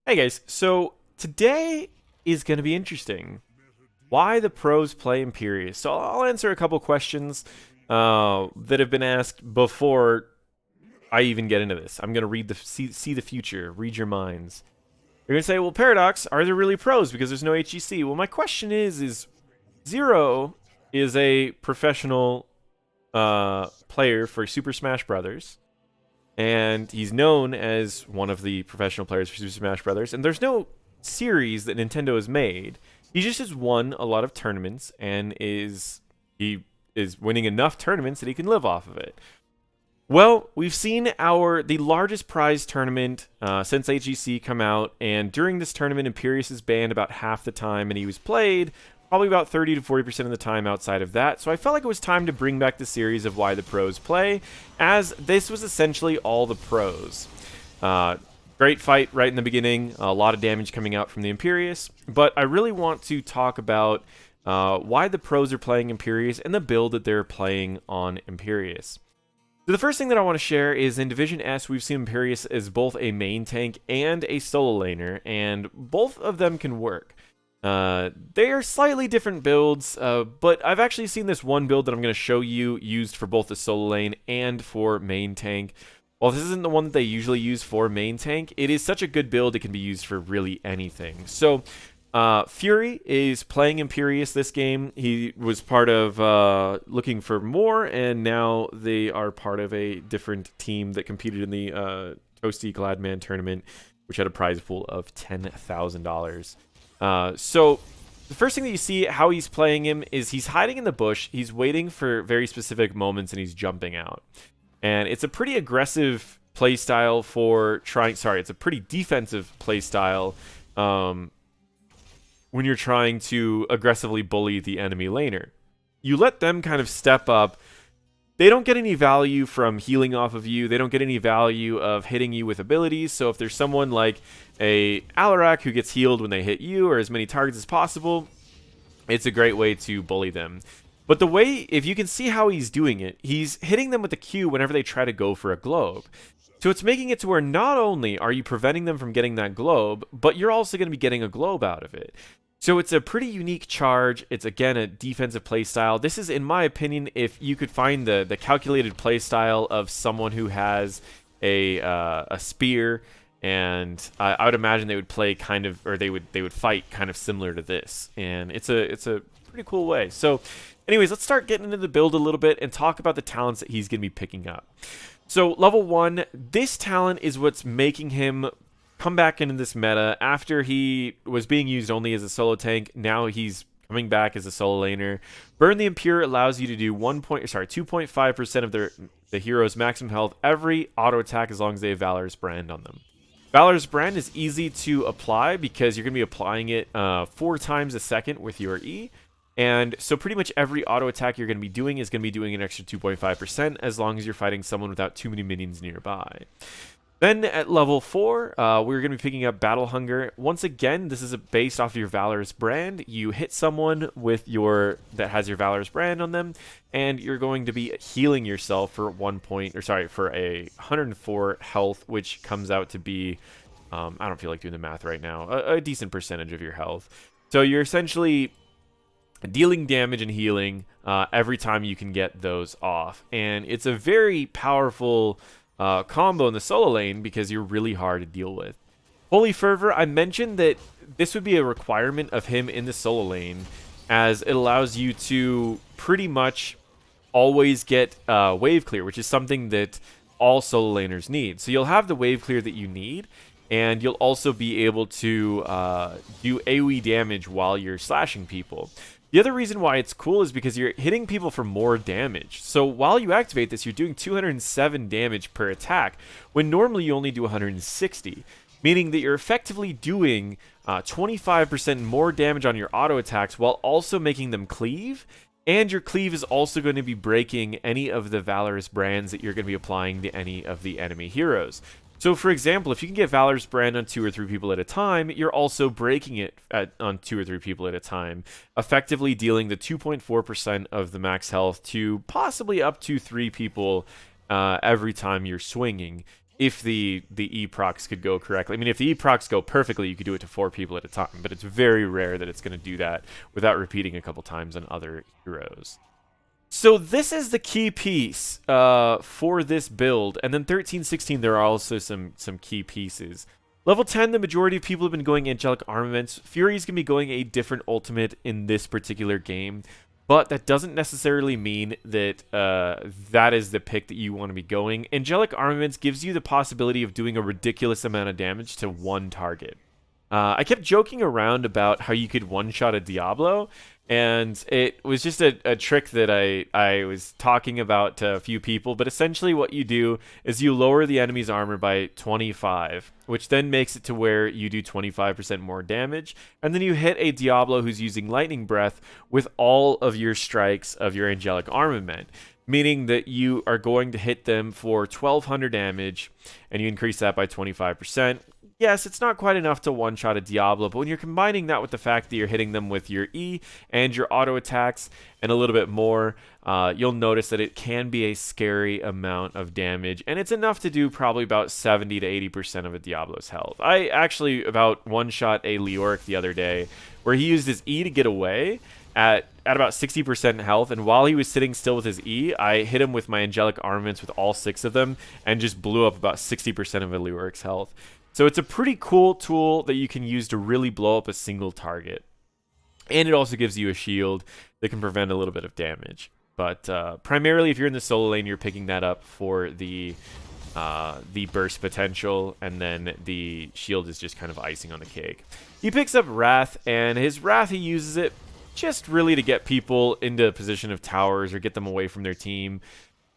Hey guys, so today is going to be interesting. Why the pros play Imperius? So I'll answer a couple questions that have been asked before I even get into this. I'm going to see the future, read your minds. You're going to say, well, Paradox, are there really pros because there's no HEC? Well, my question is Zero is a professional player for Super Smash Brothers, and he's known as one of the professional players for Super Smash Brothers. And there's no series that Nintendo has made. He just has won a lot of tournaments, and he is winning enough tournaments that he can live off of it. Well, we've seen the largest prize tournament since HEC come out, and during this tournament, Imperius is banned about half the time, and he was played probably about 30 to 40% of the time outside of that. So I felt like it was time to bring back the series of Why the Pros Play, as this was essentially all the pros. Great fight right in the beginning, a lot of damage coming out from the Imperius, but I really want to talk about why the pros are playing Imperius and the build that they're playing on Imperius. So the first thing that I want to share is in Division S, we've seen Imperius as both a main tank and a solo laner, and both of them can work. They are slightly different builds, but I've actually seen this one build that I'm going to show you used for both the solo lane and for main tank. While this isn't the one that they usually use for main tank, it is such a good build it can be used for really anything. So Fury is playing Imperius this game. He was part of Looking for More, and now they are part of a different team that competed in the Toasty Gladman tournament, which had a prize pool of $10,000. So the first thing that you see how he's playing him is he's hiding in the bush, he's waiting for very specific moments, and he's jumping out. And it's a pretty aggressive playstyle for it's a pretty defensive playstyle when you're trying to aggressively bully the enemy laner. You let them kind of step up. They don't get any value from healing off of you. They don't get any value of hitting you with abilities. So if there's someone like a Alarak who gets healed when they hit you, or as many targets as possible, it's a great way to bully them. But the way, if you can see how he's doing it, he's hitting them with the Q whenever they try to go for a globe. So it's making it to where not only are you preventing them from getting that globe, but you're also going to be getting a globe out of it. So it's a pretty unique charge. It's, again, a defensive playstyle. This is, in my opinion, if you could find the calculated playstyle of someone who has a spear, and I would imagine they would play kind of, or they would fight kind of similar to this. And it's a pretty cool way. So anyways, let's start getting into the build a little bit and talk about the talents that he's going to be picking up. So level 1, this talent is what's making him come back into this meta after he was being used only as a solo tank. Now he's coming back as a solo laner. Burn the Impure allows you to do 2.5% of the hero's maximum health every auto attack as long as they have Valor's Brand on them. Valor's Brand is easy to apply because you're going to be applying it 4 times a second with your E. And so pretty much every auto attack you're going to be doing is going to be doing an extra 2.5% as long as you're fighting someone without too many minions nearby. Then at level 4, we're going to be picking up Battle Hunger. Once again, this is based off of your Valor's Brand. You hit someone with that has your Valor's Brand on them, and you're going to be healing yourself for for a 104 health, which comes out to be, I don't feel like doing the math right now, a decent percentage of your health. So you're essentially dealing damage and healing every time you can get those off. And it's a very powerful combo in the solo lane because you're really hard to deal with. Holy Fervor, I mentioned that this would be a requirement of him in the solo lane, as it allows you to pretty much always get wave clear, which is something that all solo laners need. So you'll have the wave clear that you need, and you'll also be able to do AoE damage while you're slashing people. The other reason why it's cool is because you're hitting people for more damage. So while you activate this, you're doing 207 damage per attack, when normally you only do 160, meaning that you're effectively doing 25% more damage on your auto attacks while also making them cleave, and your cleave is also going to be breaking any of the Valorous Brands that you're going to be applying to any of the enemy heroes. So, for example, if you can get Valor's Brand on 2 or 3 people at a time, you're also breaking it on 2 or 3 people at a time, effectively dealing the 2.4% of the max health to possibly up to 3 people every time you're swinging. if the E procs could go correctly. I mean, if the E procs go perfectly, you could do it to 4 people at a time, but it's very rare that it's going to do that without repeating a couple times on other heroes. So this is the key piece for this build, and then 13, 16, there are also some key pieces. Level 10, the majority of people have been going Angelic Armaments. Fury's going to be going a different ultimate in this particular game, but that doesn't necessarily mean that that is the pick that you want to be going. Angelic Armaments gives you the possibility of doing a ridiculous amount of damage to one target. I kept joking around about how you could one-shot a Diablo, and it was just a trick that I was talking about to a few people, but essentially what you do is you lower the enemy's armor by 25, which then makes it to where you do 25% more damage, and then you hit a Diablo who's using Lightning Breath with all of your strikes of your Angelic Armament, meaning that you are going to hit them for 1200 damage, and you increase that by 25%. Yes, it's not quite enough to one-shot a Diablo, but when you're combining that with the fact that you're hitting them with your E and your auto attacks and a little bit more, you'll notice that it can be a scary amount of damage, and it's enough to do probably about 70 to 80% of a Diablo's health. I actually about one-shot a Leoric the other day where he used his E to get away at about 60% health, and while he was sitting still with his E, I hit him with my Angelic Armaments with all 6 of them and just blew up about 60% of a Leoric's health. So it's a pretty cool tool that you can use to really blow up a single target. And it also gives you a shield that can prevent a little bit of damage. But primarily, if you're in the solo lane, you're picking that up for the burst potential, and then the shield is just kind of icing on the cake. He picks up Wrath, and his Wrath, he uses it just really to get people into a position of towers or get them away from their team.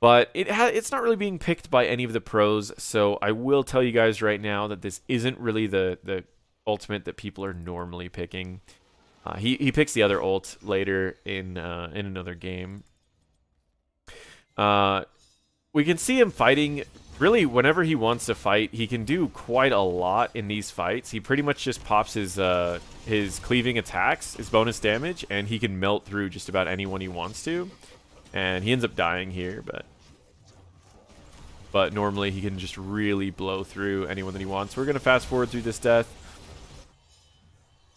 But it's not really being picked by any of the pros, so I will tell you guys right now that this isn't really the ultimate that people are normally picking. He picks the other ult later in another game. We can see him fighting. Really, whenever he wants to fight, he can do quite a lot in these fights. He pretty much just pops his cleaving attacks, his bonus damage, and he can melt through just about anyone he wants to. And he ends up dying here, but normally he can just really blow through anyone that he wants. We're going to fast forward through this death,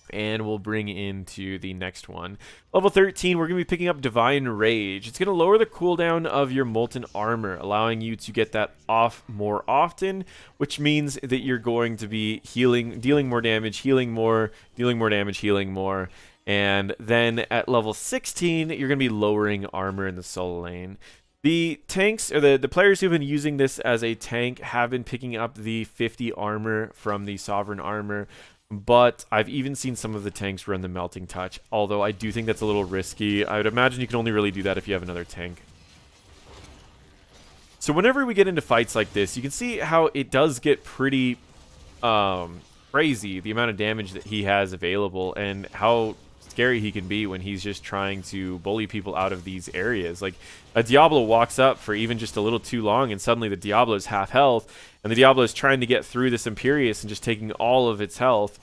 and we'll bring into the next one. Level 13, we're going to be picking up Divine Rage. It's going to lower the cooldown of your Molten Armor, allowing you to get that off more often, which means that you're going to be healing, dealing more damage, healing more, dealing more damage, healing more. And then at level 16, you're going to be lowering armor in the solo lane. The tanks, or the players who've been using this as a tank have been picking up the 50 armor from the Sovereign Armor, but I've even seen some of the tanks run the Melting Touch, although I do think that's a little risky. I would imagine you can only really do that if you have another tank. So whenever we get into fights like this, you can see how it does get pretty crazy, the amount of damage that he has available, and how scary he can be when he's just trying to bully people out of these areas. Like, a Diablo walks up for even just a little too long, and suddenly the Diablo is half health, and the Diablo is trying to get through this Imperius and just taking all of its health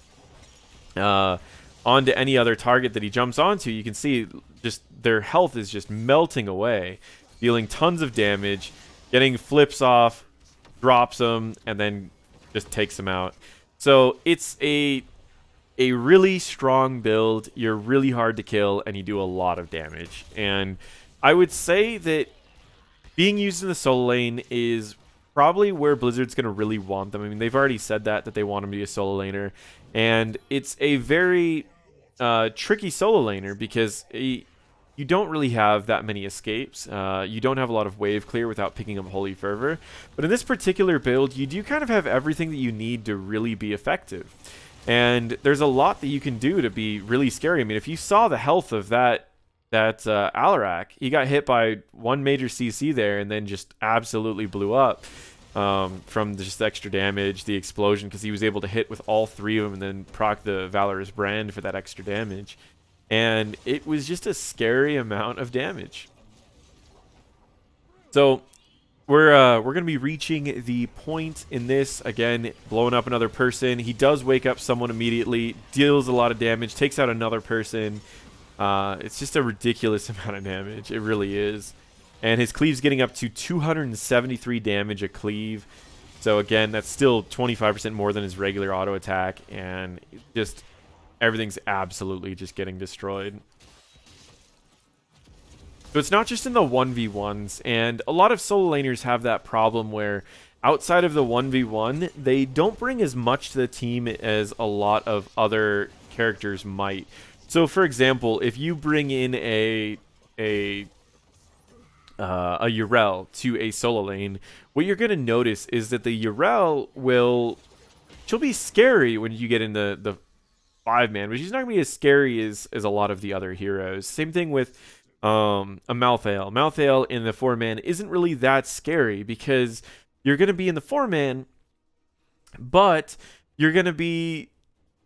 onto any other target that he jumps onto. You can see just their health is just melting away, dealing tons of damage, getting flips off, drops them, and then just takes them out. So it's a really strong build. You're really hard to kill, and you do a lot of damage. And I would say that being used in the solo lane is probably where Blizzard's going to really want them. I mean, they've already said that they want him to be a solo laner. And it's a very tricky solo laner because you don't really have that many escapes. You don't have a lot of wave clear without picking up Holy Fervor. But in this particular build, you do kind of have everything that you need to really be effective. And there's a lot that you can do to be really scary. I mean, if you saw the health of that Alarak, he got hit by one major CC there and then just absolutely blew up from just the extra damage, the explosion, because he was able to hit with all 3 of them and then proc the Valorous Brand for that extra damage. And it was just a scary amount of damage. So we're going to be reaching the point in this. Again, blowing up another person. He does wake up someone immediately, deals a lot of damage, takes out another person. It's just a ridiculous amount of damage. It really is. And his cleave's getting up to 273 damage a cleave. So again, that's still 25% more than his regular auto attack, and just everything's absolutely just getting destroyed. So it's not just in the 1v1s, and a lot of solo laners have that problem where outside of the 1v1, they don't bring as much to the team as a lot of other characters might. So for example, if you bring in a Urel to a solo lane, what you're going to notice is that the Urel she'll be scary when you get in the 5-man, but she's not going to be as scary as a lot of the other heroes. Same thing with a Malthael. Malthael in the 4-man isn't really that scary because you're going to be in the 4-man, but you're going to be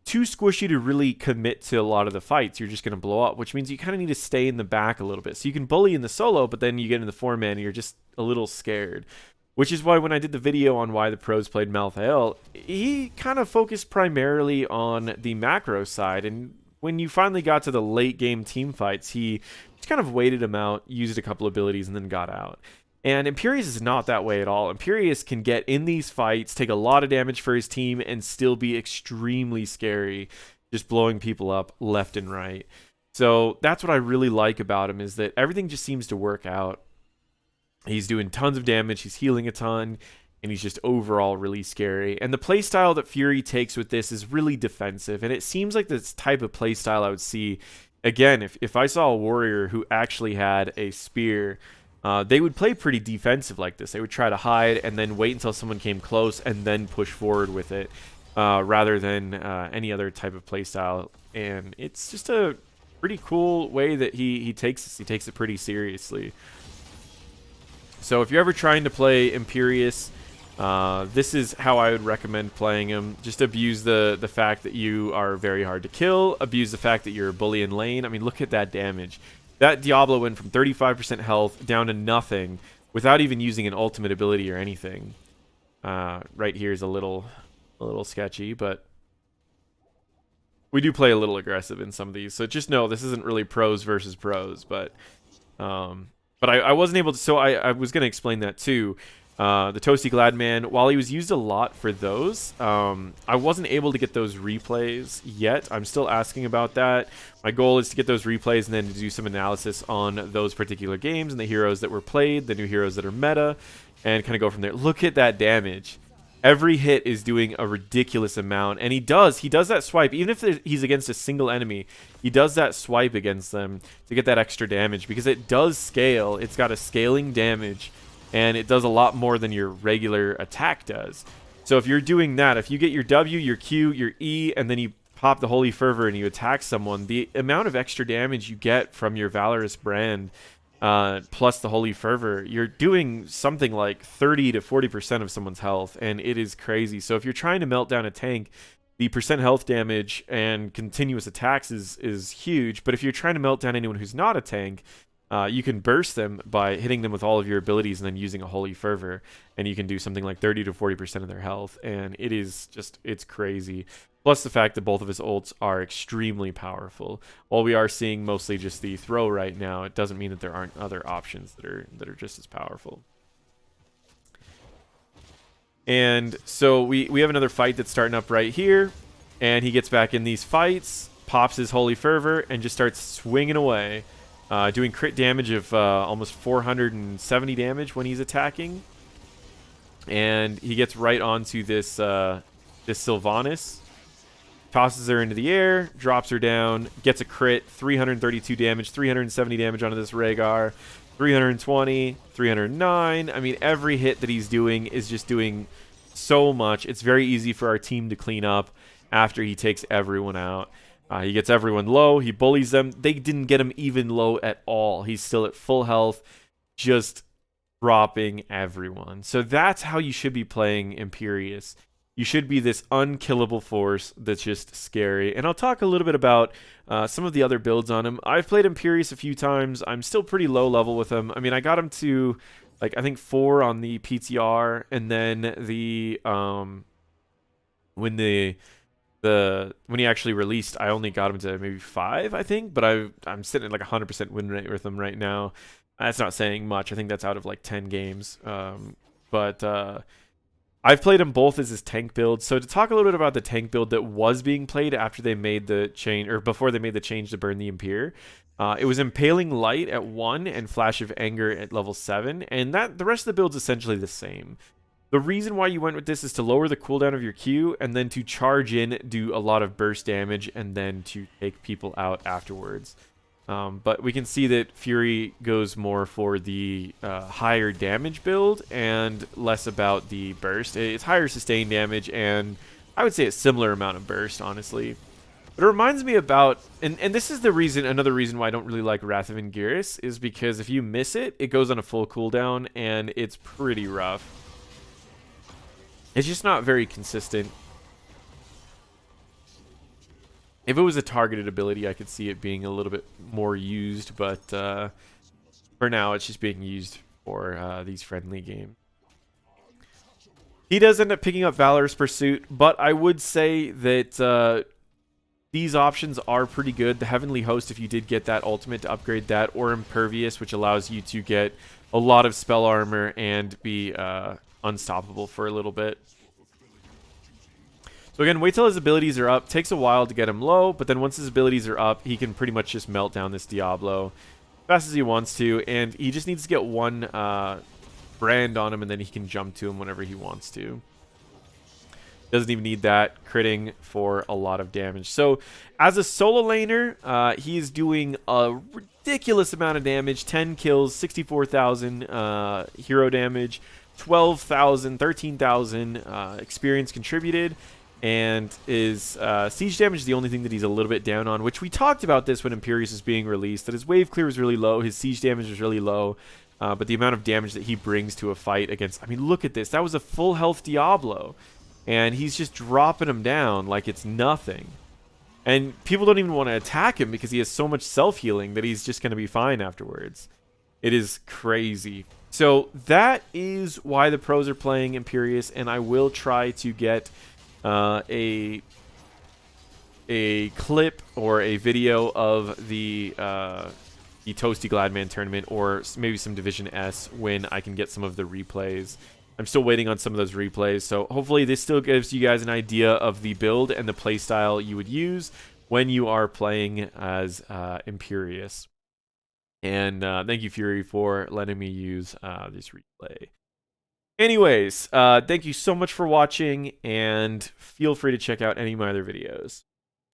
too squishy to really commit to a lot of the fights. You're just going to blow up, which means you kind of need to stay in the back a little bit. So you can bully in the solo, but then you get in the 4-man and you're just a little scared. Which is why when I did the video on why the pros played Malthael, he kind of focused primarily on the macro side. And when you finally got to the late game team fights, he just kind of waited him out, used a couple abilities, and then got out. And Imperius is not that way at all. Imperius can get in these fights, take a lot of damage for his team, and still be extremely scary, just blowing people up left and right. So that's what I really like about him, is that everything just seems to work out. He's doing tons of damage, he's healing a ton, and he's just overall really scary. And the playstyle that Fury takes with this is really defensive, and it seems like this type of playstyle I would see, again, if I saw a warrior who actually had a spear, they would play pretty defensive like this. They would try to hide and then wait until someone came close and then push forward with it, rather than any other type of playstyle. And it's just a pretty cool way that he takes this. He takes it pretty seriously. So if you're ever trying to play Imperius, this is how I would recommend playing him. Just abuse the fact that you are very hard to kill. Abuse the fact that you're a bully in lane. I mean, look at that damage. That Diablo went from 35% health down to nothing without even using an ultimate ability or anything. Right here is a little sketchy, but we do play a little aggressive in some of these. So just know this isn't really pros versus pros, but I wasn't able to. So I was going to explain that too. The Toasty Gladman, while he was used a lot for those, I wasn't able to get those replays yet. I'm still asking about that. My goal is to get those replays and then to do some analysis on those particular games and the heroes that were played, the new heroes that are meta, and kind of go from there. Look at that damage. Every hit is doing a ridiculous amount, and he does that swipe. Even if he's against a single enemy, he does that swipe against them to get that extra damage, because it does scale. It's got a scaling damage, and it does a lot more than your regular attack does. So if you're doing that, if you get your W, your Q, your E, and then you pop the Holy Fervor and you attack someone, the amount of extra damage you get from your Valorous brand, plus the Holy Fervor, you're doing something like 30 to 40% of someone's health, and it is crazy. So if you're trying to melt down a tank, the percent health damage and continuous attacks is huge. But if you're trying to melt down anyone who's not a tank, you can burst them by hitting them with all of your abilities and then using a Holy Fervor, and you can do something like 30 to 40% of their health, and it is just, it's crazy. Plus the fact that both of his ults are extremely powerful. While we are seeing mostly just the throw right now, it doesn't mean that there aren't other options that are just as powerful. And so we have another fight that's starting up right here, and he gets back in these fights, pops his Holy Fervor, and just starts swinging away, doing crit damage of almost 470 damage when he's attacking. And he gets right onto this this Sylvanas, tosses her into the air, drops her down, gets a crit, 332 damage, 370 damage onto this Rhaegar, 320, 309. I mean, every hit that he's doing is just doing so much. It's very easy for our team to clean up after he takes everyone out. He gets everyone low. He bullies them. They didn't get him even low at all. He's still at full health, just dropping everyone. So that's how you should be playing Imperius. You should be this unkillable force that's just scary. And I'll talk a little bit about some of the other builds on him. I've played Imperius a few times. I'm still pretty low level with him. I mean, I got him to, like, I think 4 on the PTR, and then the when he actually released, I only got him to maybe 5, I think. But I'm sitting at like 100% win rate with him right now. That's not saying much. I think that's out of like 10 games. I've played them both as his tank build. So to talk a little bit about the tank build that was being played after they made the change, or before they made the change to burn the Imperius, it was Impaling Light at 1 and Flash of Anger at level 7, and that the rest of the build's essentially the same. The reason why you went with this is to lower the cooldown of your Q, and then to charge in, do a lot of burst damage, and then to take people out afterwards. But we can see that Fury goes more for the higher damage build and less about the burst. It's higher sustain damage, and I would say a similar amount of burst, honestly. But it reminds me about, and this is the reason, another reason why I don't really like Wrath of Imperius, is because if you miss it, it goes on a full cooldown, and it's pretty rough. It's just not very consistent. If it was a targeted ability, I could see it being a little bit more used, but for now, it's just being used for these friendly games. He does end up picking up Valorous Pursuit, but I would say that these options are pretty good. The Heavenly Host, if you did get that ultimate to upgrade that, or Impervious, which allows you to get a lot of spell armor and be unstoppable for a little bit. So again, wait till his abilities are up. Takes a while to get him low, but then once his abilities are up, he can pretty much just melt down this Diablo as fast as he wants to, and he just needs to get one brand on him, and then he can jump to him whenever he wants to. Doesn't even need that, critting for a lot of damage. So as a solo laner, he is doing a ridiculous amount of damage. 10 kills, 64,000 hero damage, 12,000, 13,000 experience contributed. And his siege damage is the only thing that he's a little bit down on, which we talked about this when Imperius was being released, that his wave clear was really low, his siege damage was really low, but the amount of damage that he brings to a fight against, I mean, look at this. That was a full health Diablo, and he's just dropping him down like it's nothing. And people don't even want to attack him because he has so much self-healing that he's just going to be fine afterwards. It is crazy. So that is why the pros are playing Imperius, and I will try to get a clip or a video of the Toasty Gladman tournament, or maybe some Division S when I can get some of the replays. I'm still waiting on some of those replays, so hopefully this still gives you guys an idea of the build and the playstyle you would use when you are playing as Imperius. And thank you, Fury, for letting me use this replay. Anyways, thank you so much for watching, and feel free to check out any of my other videos.